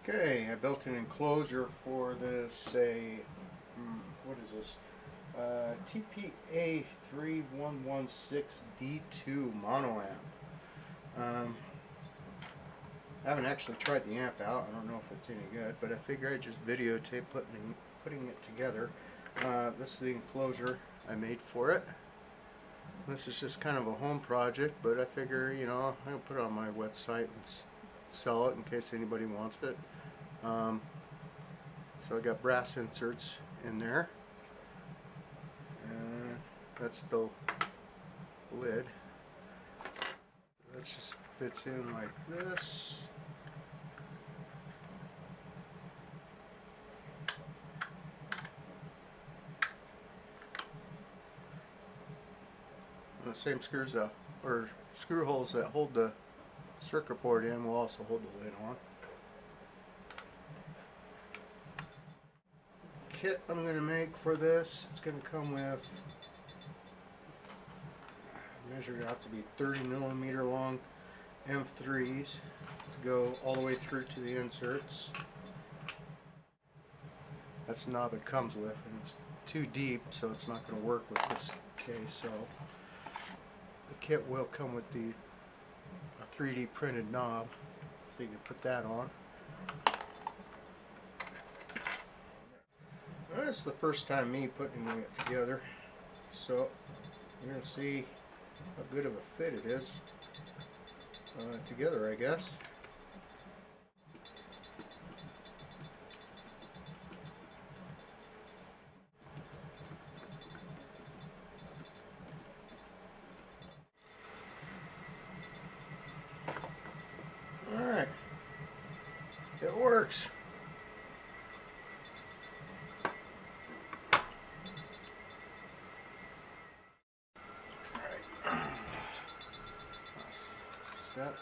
Okay, I built an enclosure for this, what is this? TPA3116D2 mono amp. I haven't actually tried the amp out. I don't know if it's any good, but I figure I'd just videotape putting it together. This is the enclosure I made for it. This is just kind of a home project, but I figure, you know, I'll put it on my website and sell it in case anybody wants it. So I got brass inserts in there, and that's the lid. That just fits in like this. And the same screws or screw holes that hold the circuit board in will also hold the lid on. Kit I'm going to make for this, it's going to come with, measured out to be 30mm long M3s to go all the way through to the inserts. That's the knob it comes with, and it's too deep, so it's not going to work with this case. So the kit will come with a 3D printed knob, so you can put that on. This is the first time me putting it together, so you're going to see how good of a fit it is together, I guess. Alright, it works. Step.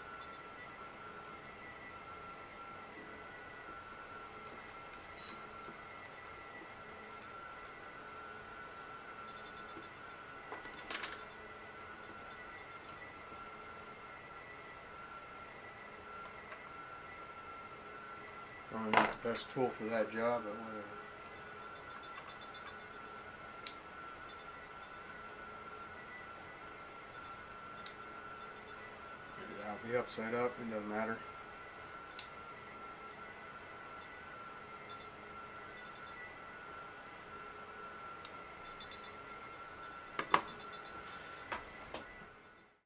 Probably not the best tool for that job, but whatever. I'll be upside up, it doesn't matter.